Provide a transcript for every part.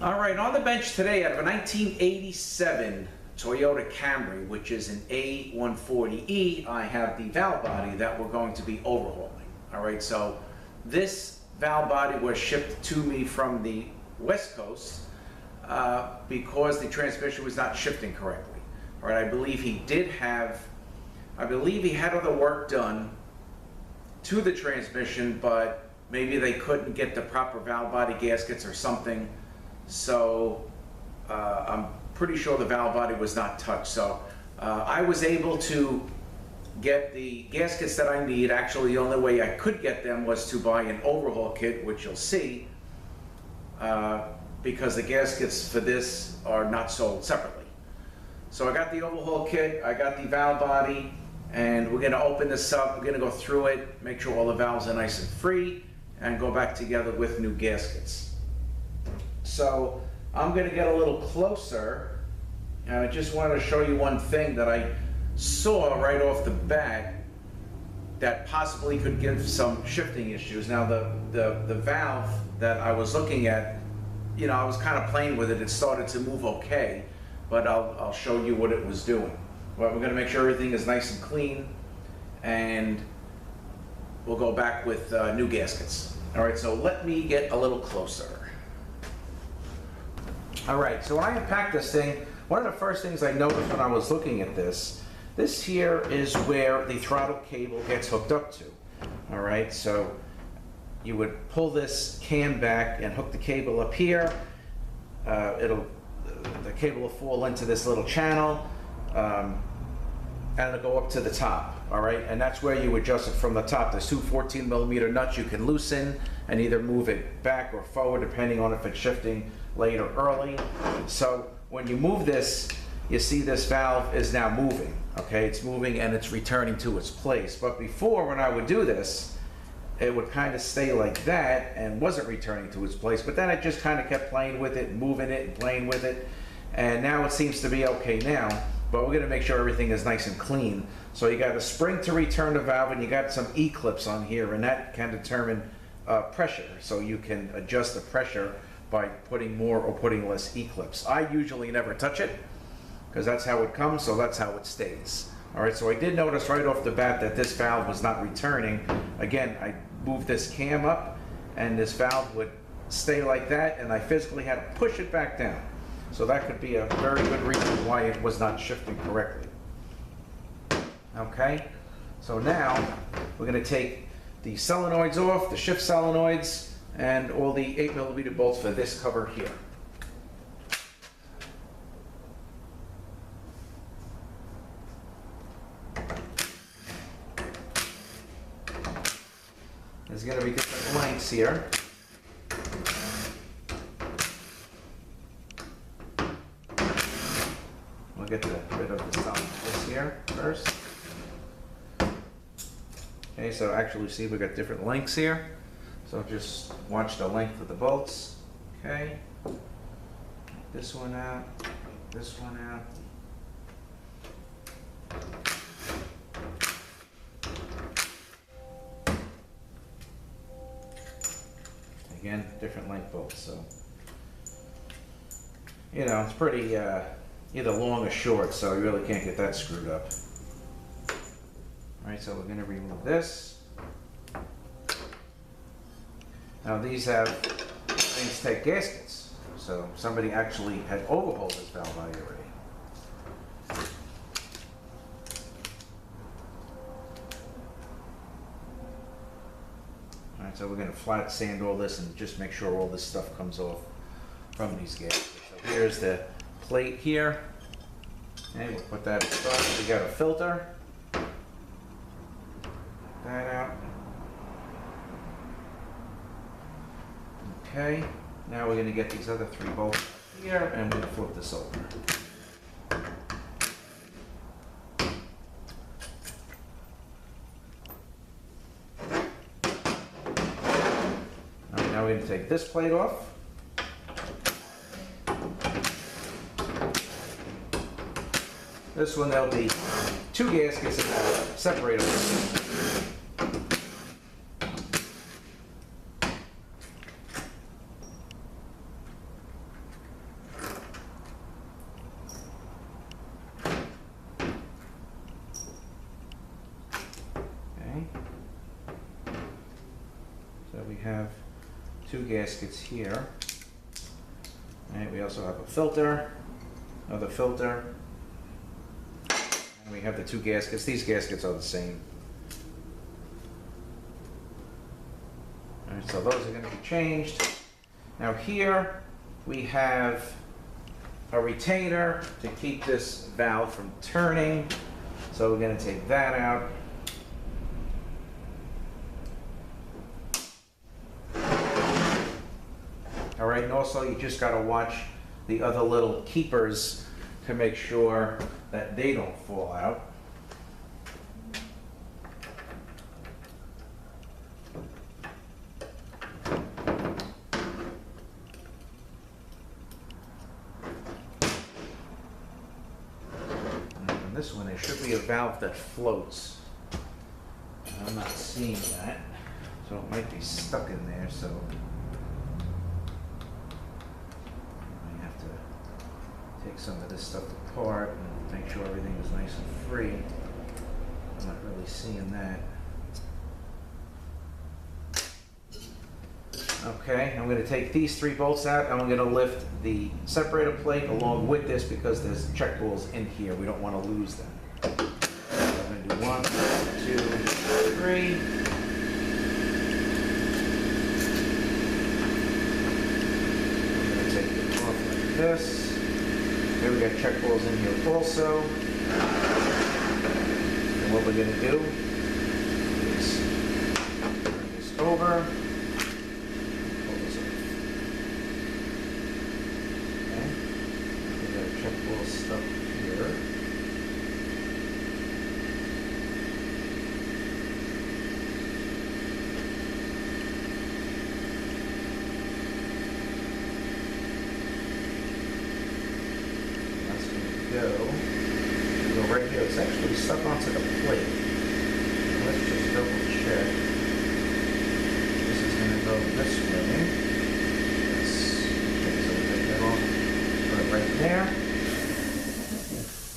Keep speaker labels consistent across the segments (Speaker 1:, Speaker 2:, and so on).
Speaker 1: All right, on the bench today, I have a 1987 Toyota Camry, which is an A140E. I have the valve body that we're going to be overhauling. All right, so this valve body was shipped to me from the West Coast because the transmission was not shifting correctly. All right, I believe he had other work done to the transmission, but maybe they couldn't get the proper valve body gaskets or something. So I'm pretty sure the valve body was not touched. So I was able to get the gaskets that I need. Actually, the only way I could get them was to buy an overhaul kit, which you'll see, because the gaskets for this are not sold separately. So I got the overhaul kit, I got the valve body, and we're gonna open this up, we're gonna go through it, make sure all the valves are nice and free, and go back together with new gaskets. So I'm going to get a little closer, and I just wanted to show you one thing that I saw right off the bat that possibly could give some shifting issues. Now the valve that I was looking at, you know, I was kind of playing with it. It started to move okay, but I'll show you what it was doing. Well, we're going to make sure everything is nice and clean, and we'll go back with new gaskets. All right, so let me get a little closer. All right, so when I unpacked this thing, one of the first things I noticed when I was looking at this here is where the throttle cable gets hooked up to. All right, so you would pull this cam back and hook the cable up here. The cable will fall into this little channel, and it'll go up to the top. All right, and that's where you adjust it from the top. There's two 14mm nuts you can loosen and either move it back or forward depending on if it's shifting late or early. So when you move this, you see this valve is now moving. Okay, it's moving and it's returning to its place. But before, when I would do this, it would kind of stay like that and wasn't returning to its place. But then I just kind of kept playing with it, moving it and playing with it. And now it seems to be okay now. But we're going to make sure everything is nice and clean. So you got a spring to return the valve, and you got some E-clips on here, and that can determine pressure. So you can adjust the pressure by putting more or putting less E-clips. I usually never touch it because that's how it comes, so that's how it stays. All right, so I did notice right off the bat that this valve was not returning. Again, I moved this cam up and this valve would stay like that, and I physically had to push it back down. So that could be a very good reason why it was not shifting correctly. Okay, so now we're going to take the solenoids off, the shift solenoids, and all the 8mm bolts for this cover here. There's going to be different lengths here. We'll get rid of this here first. Okay, so actually see we got different lengths here. So just watch the length of the bolts. Okay. This one out, this one out. Again, different length bolts. So, you know, it's pretty either long or short, so you really can't get that screwed up. All right, so we're going to remove this. Now these have things take gaskets, so somebody actually had overhauled this valve body already. All right, so we're going to flat sand all this and just make sure all this stuff comes off from these gaskets. So here's the plate here. Okay, we'll put that aside. We got a filter. That out. Okay, now we're going to get these other three bolts here and we'll flip this over. Alright, now we're going to take this plate off. This one, there'll be two gaskets and a separator. gaskets here. And we also have a filter, another filter. And we have the 2 gaskets. These gaskets are the same. All right, so those are going to be changed. Now here we have a retainer to keep this valve from turning. So we're going to take that out. All right, and also you just got to watch the other little keepers to make sure that they don't fall out. And this one, there should be a valve that floats. I'm not seeing that, so it might be stuck in there, so take some of this stuff apart and make sure everything is nice and free. I'm not really seeing that. Okay, I'm going to take these 3 bolts out and I'm going to lift the separator plate along with this because there's check balls in here. We don't want to lose them. So I'm going to do 1, 2, 3. I'm going to take it off like this. Here we got check balls in here also. And what we're going to do is turn this over. Pull this off. Okay. We got check ball stuck here. Go right here. It's actually stuck onto the plate. Let's just double check. This is going to go this way. Yes. Okay, so we'll take that off. Put it right there.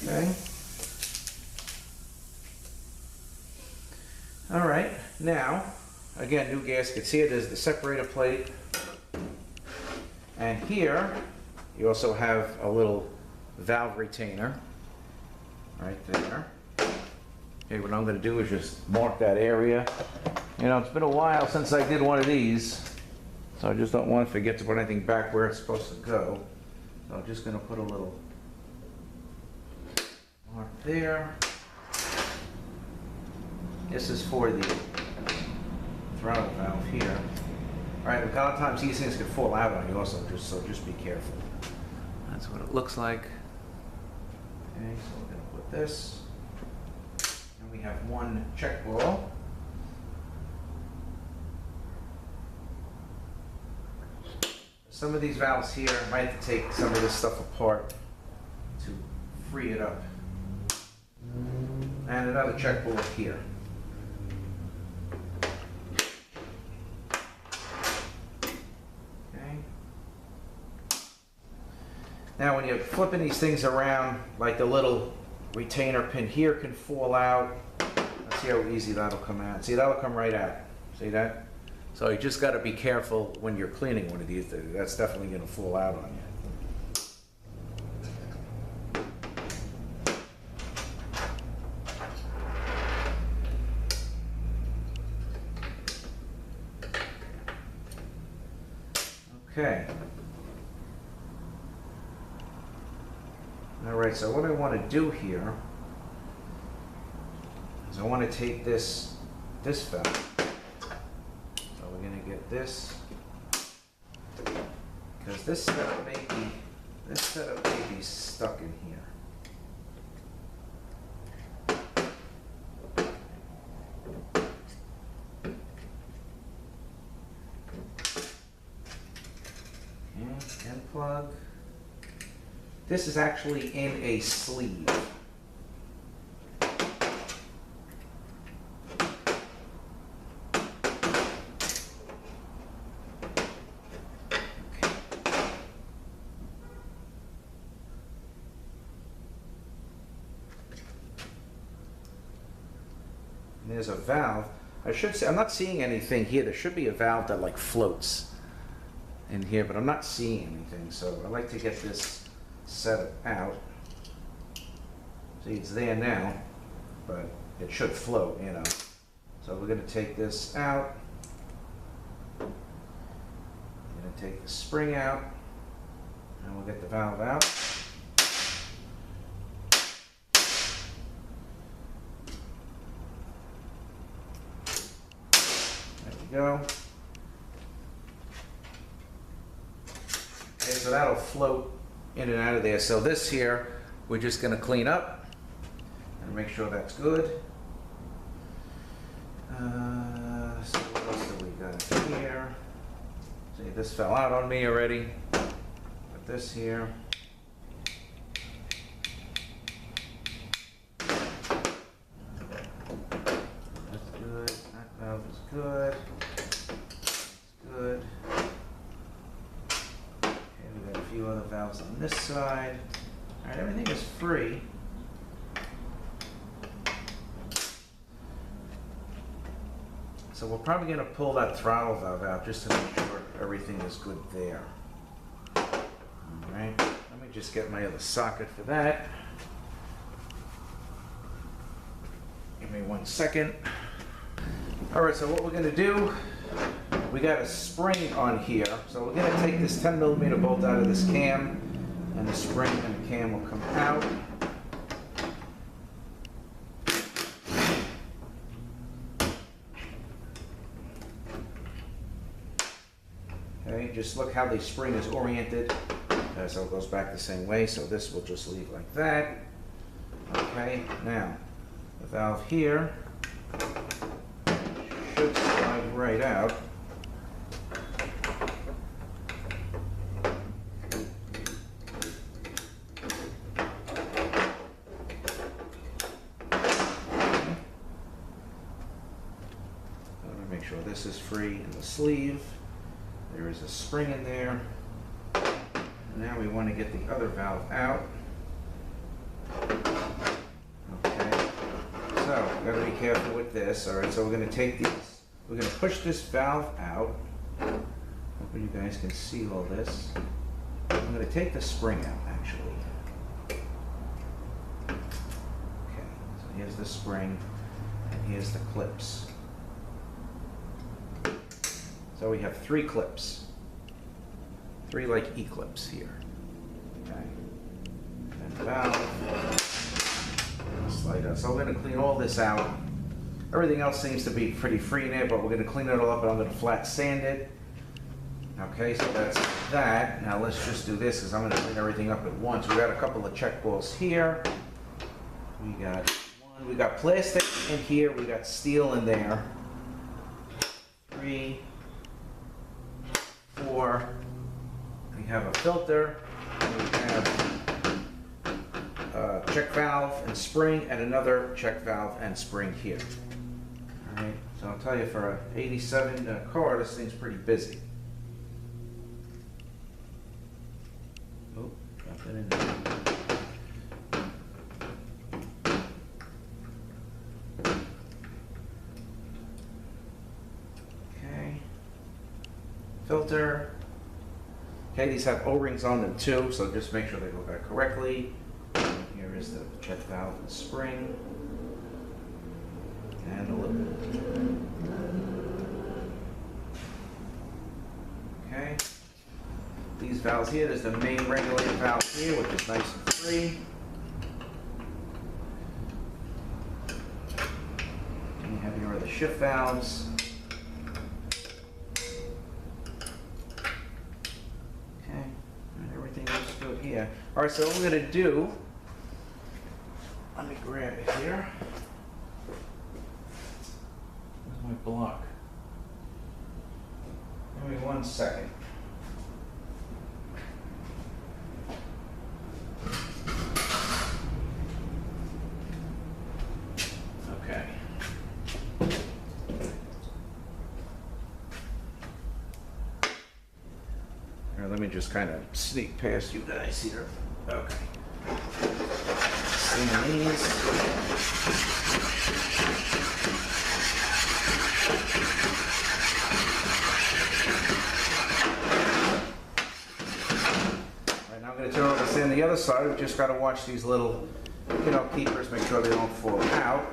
Speaker 1: Okay. All right. Now, again, new gaskets here. There's the separator plate. And here, you also have a little valve retainer right there. Okay, what I'm going to do is just mark that area. You know, it's been a while since I did one of these, so I just don't want to forget to put anything back where it's supposed to go. So I'm just going to put a little mark there. This is for the throttle valve here. All right, a lot of times these things can fall out on you also, so just be careful. That's what it looks like. Okay, so we're going to put this. And we have 1 check ball. Some of these valves here, I might have to take some of this stuff apart to free it up. And another check ball here. Now when you're flipping these things around, like the little retainer pin here can fall out. Let's see how easy that'll come out. See, that'll come right out. See that? So you just got to be careful when you're cleaning one of these. That's definitely going to fall out on you. Okay. All right, so what I want to do here is I want to take this valve. So we're going to get this, because this setup may be stuck in here. And plug. This is actually in a sleeve. There's a valve. I should say, I'm not seeing anything here. There should be a valve that like floats. in here, but I'm not seeing anything, so I like to get this set out. See, it's there now, but it should float, you know. So we're going to take this out. I'm going to take the spring out, and we'll get the valve out. There we go. Okay, so that'll float in and out of there. So this here, we're just going to clean up and make sure that's good. So what else do we got here? See, this fell out on me already. Put this here. That's good. That valve is good. That's good. Okay, we got a few other valves on this side. All right, everything is free. So we're probably going to pull that throttle valve out just to make sure everything is good there. All right, let me just get my other socket for that. Give me 1 second. All right, so what we're going to do, we got a spring on here. So we're going to take this 10mm bolt out of this cam, and the spring and the cam will come out. Okay, just look how the spring is oriented. So it goes back the same way, so this will just leave like that. Okay, now the valve here should slide right out. Make sure this is free in the sleeve. There is a spring in there. Now we want to get the other valve out. Okay, so we've got to be careful with this. All right, so we're going to take these, we're going to push this valve out. Hope you guys can see all this. I'm going to take the spring out actually. Okay, so here's the spring and here's the clips. So we have 3 clips. 3 like E-clips here. Okay. And the valve. Slide out. So we're going to clean all this out. Everything else seems to be pretty free in there, but we're going to clean it all up and I'm going to flat sand it. Okay, so that's that. Now let's just do this because I'm going to clean everything up at once. We got a couple of check balls here. We got one. We got plastic in here. We got steel in there. 3, 4, we have a filter, and we have a check valve and spring, and another check valve and spring here. All right, so I'll tell you, for an 87 car, this thing's pretty busy. Oh, got that in there. Filter. Okay, these have O-rings on them too, so just make sure they go back correctly. Here is the check valve and spring. And a little bit. Okay. These valves here, there's the main regulator valve here, which is nice and free. And you have your other shift valves. Yeah. All right, so what we're going to do, let me grab it here. Where's my block? Give me 1 second. Okay. Here, let me just kind of sneak past you guys here. Okay. Clean these. Now I'm going to turn over this in the other side. We've just got to watch these little, keepers, make sure they don't fall out.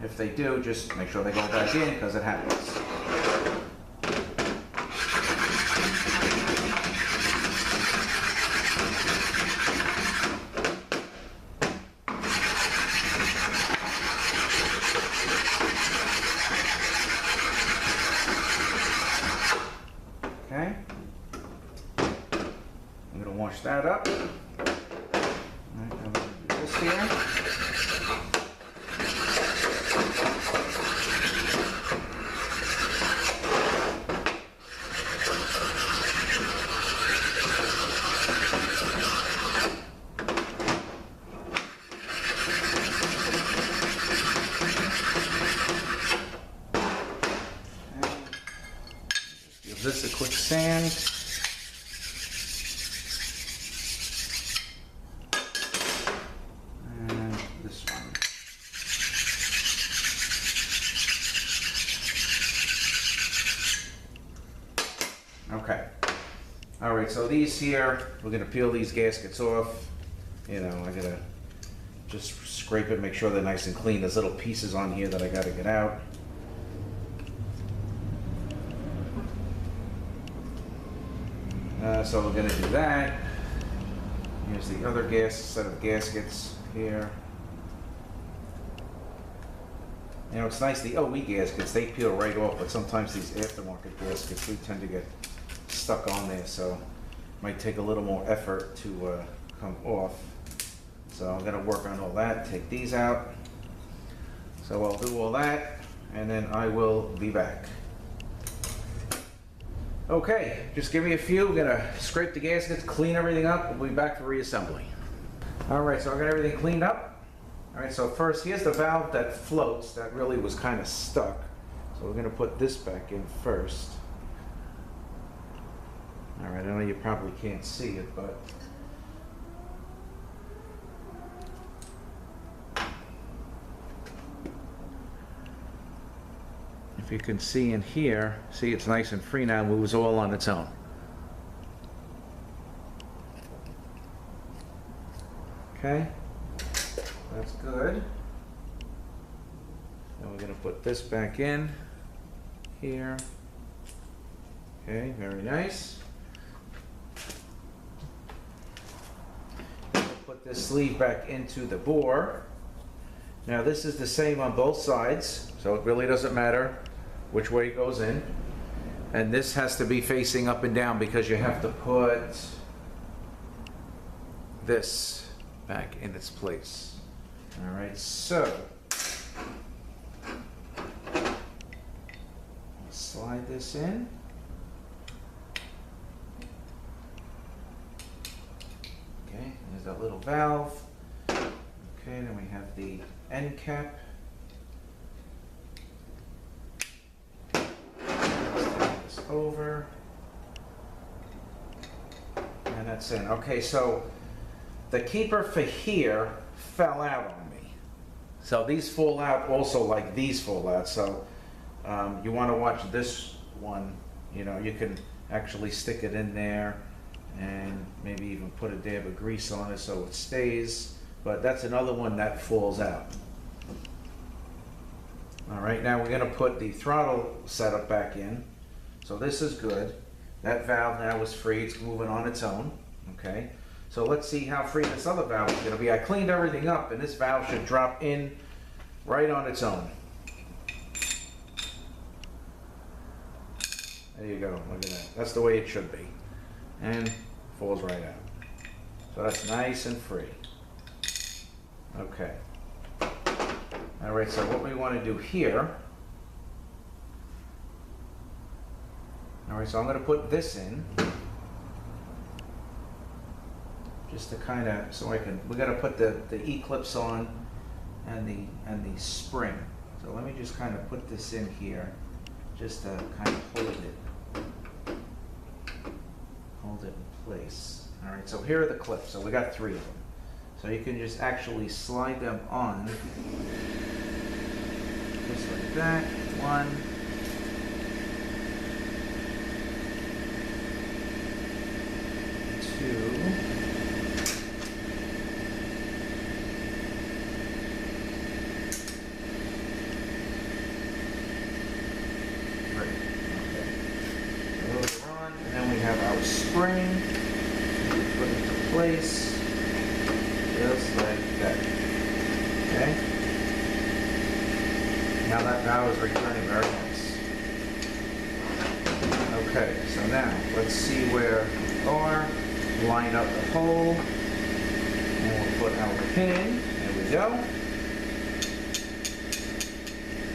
Speaker 1: If they do, just make sure they go back in because it happens. Okay. I'm going to wash that up. All right, I'm going to do this here. Give this a quick sand. And this one. Okay. All right, so these here, we're gonna peel these gaskets off. I gotta just scrape it, make sure they're nice and clean. There's little pieces on here that I gotta get out. So we're going to do that. Here's the other set of gaskets here. It's nice, the OE gaskets, they peel right off, but sometimes these aftermarket gaskets, we tend to get stuck on there, so it might take a little more effort to come off. So I'm going to work on all that, take these out. So I'll do all that, and then I will be back. Okay, just give me a few. We're gonna scrape the gaskets, clean everything up. We'll be back for reassembly. All right, so I got everything cleaned up. All right, so first, here's the valve that floats. That really was kind of stuck. So we're gonna put this back in first. All right, I know you probably can't see it, but if you can see in here, see it's nice and free now, moves all on its own. Okay, that's good. Then we're going to put this back in here. Okay, very nice. We'll put this sleeve back into the bore. Now this is the same on both sides, so it really doesn't matter which way it goes in. And this has to be facing up and down because you have to put this back in its place. All right, so slide this in. Okay, there's that little valve. Okay, then we have the end cap. Over, and that's in. Okay, so the keeper for here fell out on me. So these fall out also like these fall out. So you want to watch this one. You can actually stick it in there and maybe even put a dab of grease on it so it stays. But that's another one that falls out. All right, now we're going to put the throttle setup back in. So this is good. That valve now is free. It's moving on its own. Okay. So let's see how free this other valve is going to be. I cleaned everything up, and this valve should drop in right on its own. There you go. Look at that. That's the way it should be. And falls right out. So that's nice and free. Okay. All right, so what we want to do here. All right, so I'm going to put this in. Just to kind of, we're going to put the E-clips on and the spring. So let me just kind of put this in here, just to kind of hold it in place. All right, so here are the clips. So we got 3 of them. So you can just actually slide them on, just like that. 1, 2, Those are on, and then we have our spring. We put it into place, just like that. Okay? Now that valve is returning very nice. Okay, so now let's see where we are. Line up the hole, and we'll put our pin. There we go.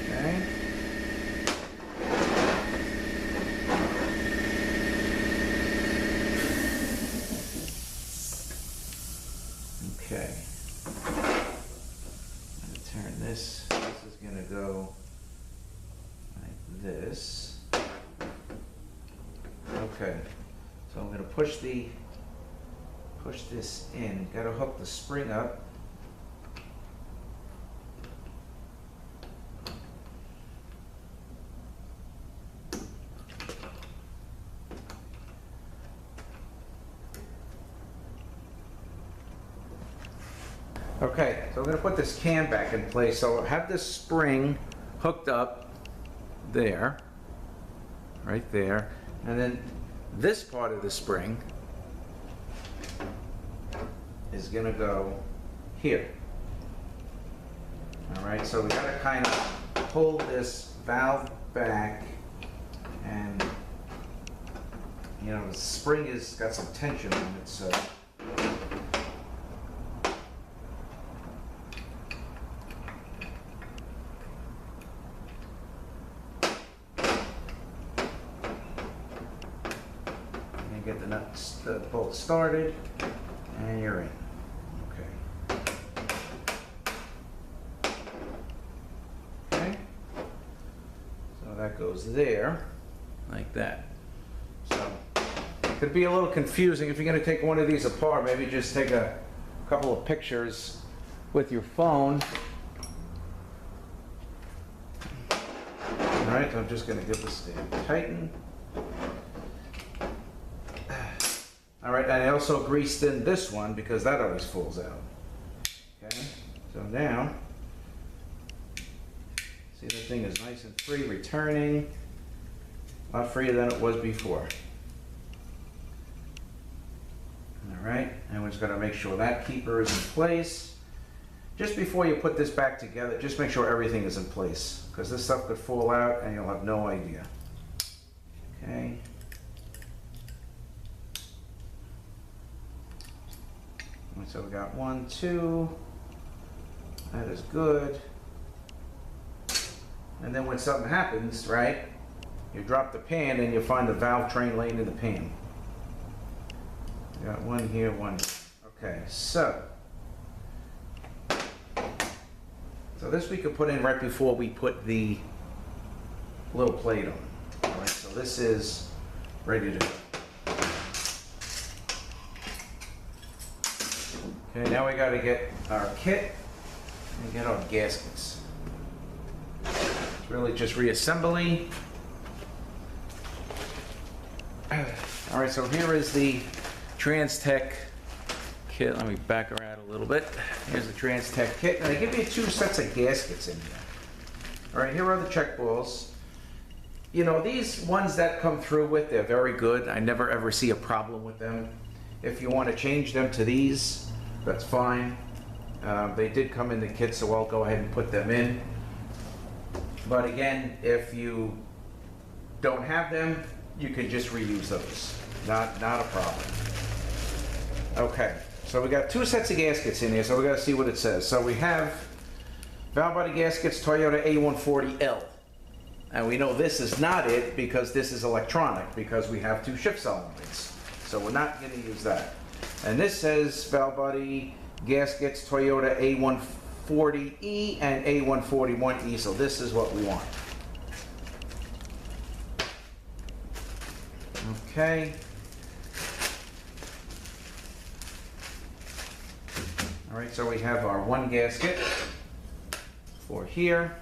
Speaker 1: Okay. Okay. I'm going to turn this. This is going to go like this. Okay. So I'm going to push this in. Got to hook the spring up. Okay, so I'm going to put this can back in place. So I have this spring hooked up there, right there, and then this part of the spring is going to go here. All right, so we got to kind of pull this valve back, and you know the spring has got some tension on it, so. Get the nuts, the bolt started, and you're in. Okay. Okay. So that goes there, like that. So it could be a little confusing if you're going to take one of these apart. Maybe just take a couple of pictures with your phone. All right. So I'm just going to give this a tighten. All right, and I also greased in this one because that always falls out. Okay, so now, see the thing is nice and free, returning, a lot freer than it was before. All right, and we're just gonna make sure that keeper is in place. Just before you put this back together, just make sure everything is in place because this stuff could fall out and you'll have no idea. Okay. So we got 1, 2, that is good. And then when something happens, right, you drop the pan and you find the valve train laying in the pan. We got one here, one here. Okay, so this we could put in right before we put the little plate on. All right, so this is ready to go. Okay, now we got to get our kit and get our gaskets. It's really just reassembly. All right, so here is the Trans-Tech kit. Let me back her out a little bit. Here's the Trans-Tech kit, and they give you 2 sets of gaskets in here. All right, here are the check balls. You know, these ones that come through with, they're very good. I never ever see a problem with them. If you want to change them to these, that's fine. They did come in the kit, so I'll go ahead and put them in. But again, if you don't have them, you can just reuse those. Not a problem. Okay, so we got 2 sets of gaskets in here, so we got to see what it says. So we have Valvebody gaskets, Toyota A140L. And we know this is not it because this is electronic, because we have 2 shift solenoids. So we're not going to use that. And this says Valvebody gaskets, Toyota A140E and A141E, so this is what we want. Okay. All right, so we have our 1 gasket for here.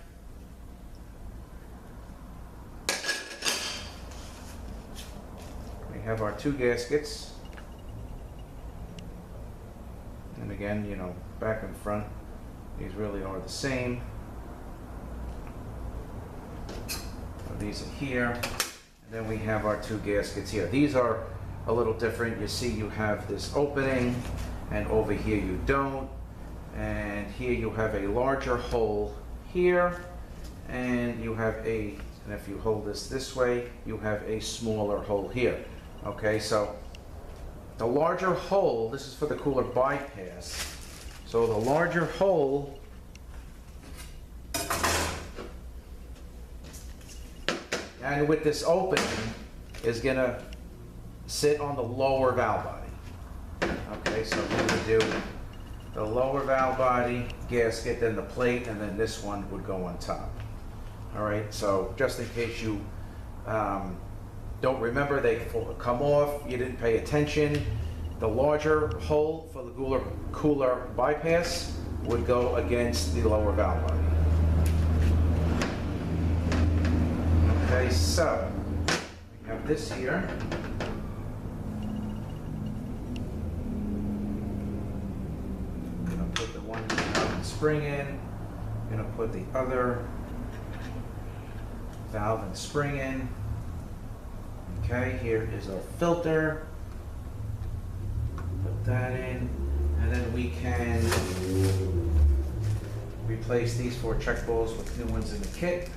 Speaker 1: We have our 2 gaskets again, you know, back and front, these really are the same. So these are here, and then we have our two gaskets here. These are a little different. You see you have this opening, and over here you don't. And here you have a larger hole here, and you have and if you hold this way, you have a smaller hole here. Okay, so the larger hole, this is for the cooler bypass. So the larger hole and with this opening is gonna sit on the lower valve body. Okay, so we're gonna do the lower valve body gasket, then the plate, and then this one would go on top. All right, so just in case you don't remember, they come off, you didn't pay attention, the larger hole for the cooler bypass would go against the lower valve body. Okay, so we have this here. Put the one valve and spring in. I'm going to put the other valve and spring in. Okay, here is our filter. Put that in, and then we can replace these 4 check balls with new ones in the kit.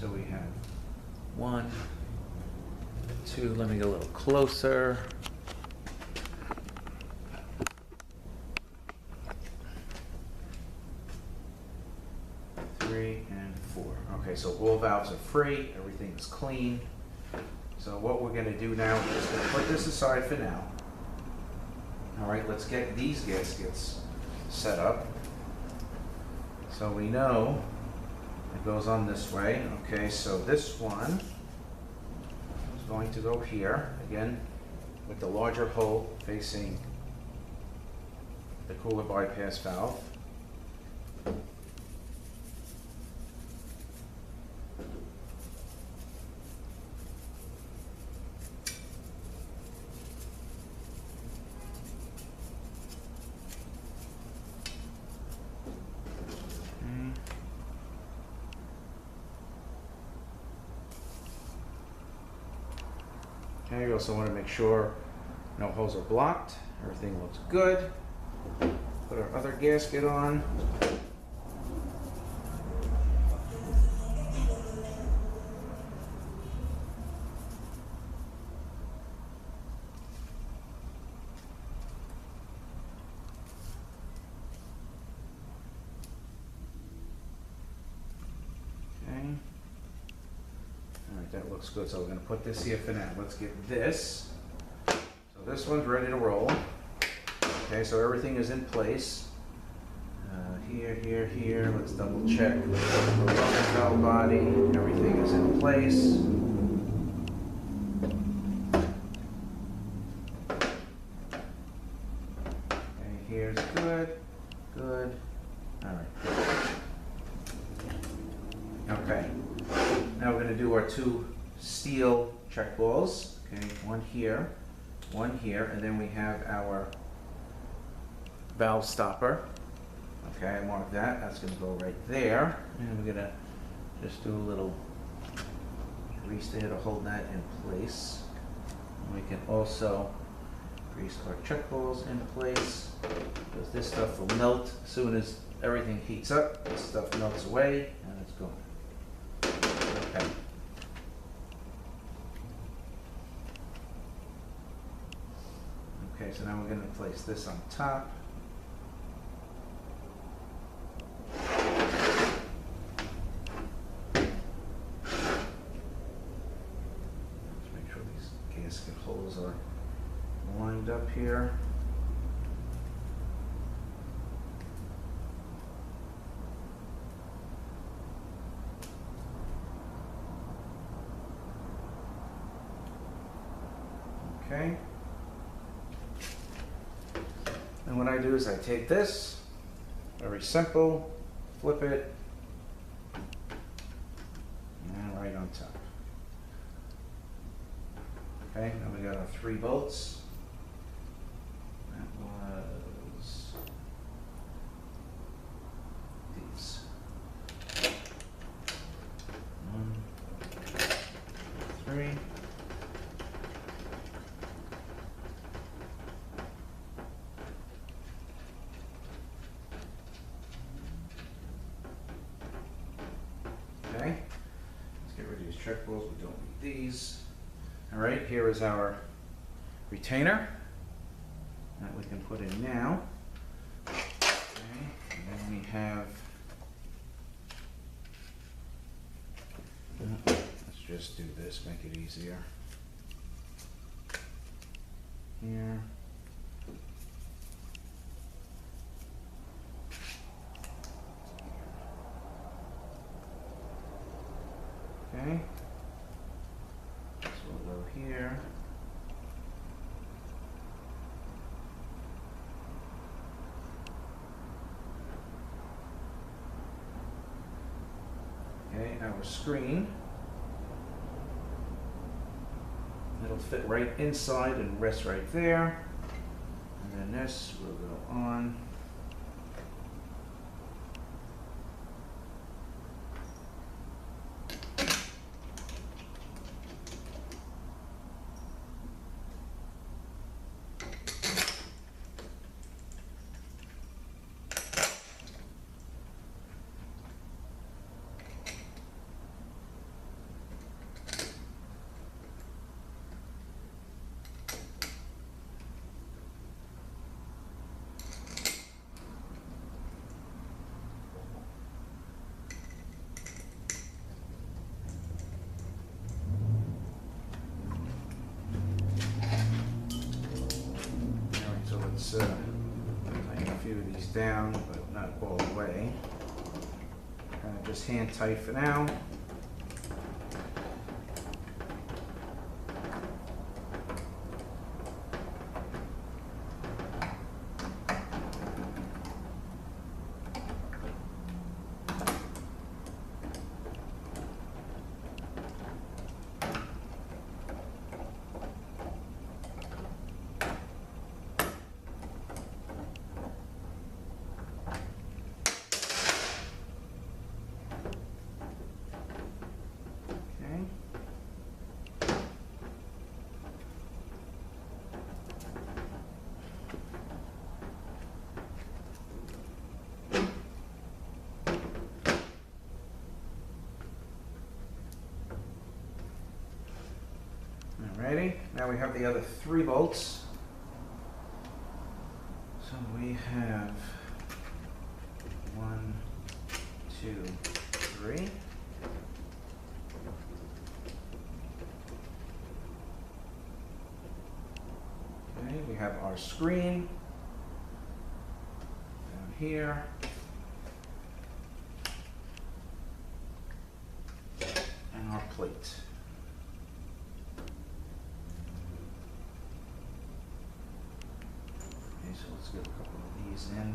Speaker 1: So we have 1, 2, let me get a little closer. 3 and 4. Okay, so all valves are free, everything is clean. So what we're going to do now is just going to put this aside for now. All right, let's get these gaskets set up. So we know it goes on this way. Okay, so this one is going to go here, again, with the larger hole facing the cooler bypass valve. Okay, you also want to make sure no holes are blocked, everything looks good. Put our other gasket on. That looks good, so we're going to put this here for now. Let's get this. So this one's ready to roll. Okay, so everything is in place. Here, here, here. Let's double check. The valve body, everything is in place. Okay, here's good, good. All right. Okay. Now we're going to do our 2 steel check balls. Okay, one here, and then we have our valve stopper. Okay, I marked that. That's going to go right there. And we're going to just do a little grease there to hold that in place. And we can also grease our check balls in place, because this stuff will melt as soon as everything heats up. This stuff melts away, and it's gone. Okay. Okay, so now we're going to place this on top. Let's make sure these gasket holes are lined up here. Okay. And what I do is I take this, Very simple. Flip it. And right on top. Okay, now we got our 3 bolts. That was these. 1, 3. Okay, let's get rid of these check bolts. We don't need these. All right, here is our retainer that we can put in now. Okay, and then we have, let's just do this, make it easier. Here. Okay. So we'll go here. Okay, our screen. It'll fit right inside and rest right there. And then this will go on. Tighten a few of these down, but not all the way. Kind of just hand tight for now. Alrighty, now we have the other 3 bolts. So we have 1, 2, 3. Okay, we have our screen down here. And our plate. So let's get a couple of these in.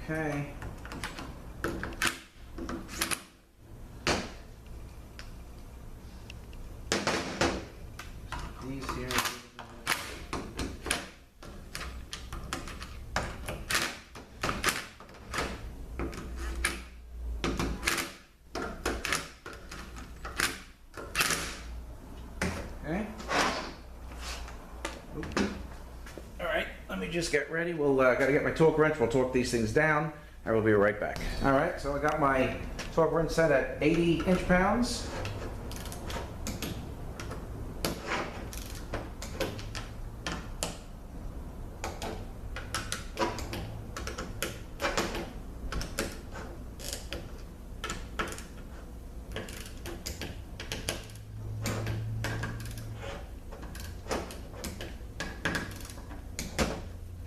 Speaker 1: Okay. These here. Okay. All right, let me just get ready. We'll gotta get my torque wrench. We'll torque these things down, and we'll be right back. All right, so I got my torque wrench set at 80 inch-pounds.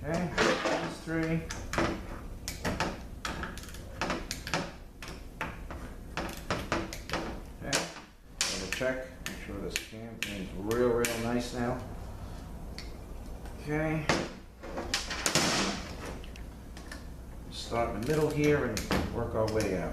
Speaker 1: Okay, these three. Okay, double check, make sure this cam is real nice now. Okay. Start in the middle here and work our way out.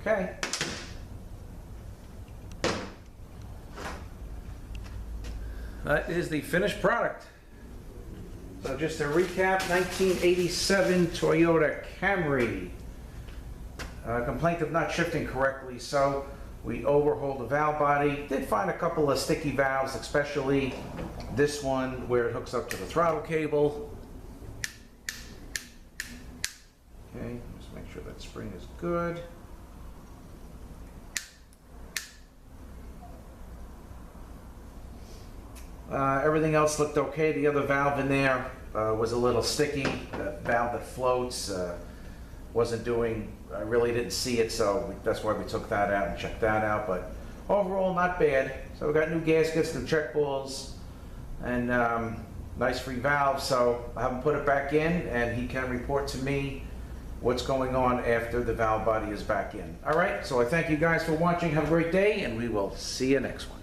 Speaker 1: Okay. That is the finished product. So just to recap, 1987 Toyota Camry. Complaint of not shifting correctly, so we overhauled the valve body. Did find a couple of sticky valves, especially this one where it hooks up to the throttle cable. Okay, just make sure that spring is good. Everything else looked okay. The other valve in there was a little sticky. The valve that floats wasn't doing, I really didn't see it, so that's why we took that out and checked that out. But overall, not bad. So we got new gaskets, new check balls, and nice free valve. So I have him put it back in, and he can report to me what's going on after the valve body is back in. All right, so I thank you guys for watching. Have a great day, and we will see you next one.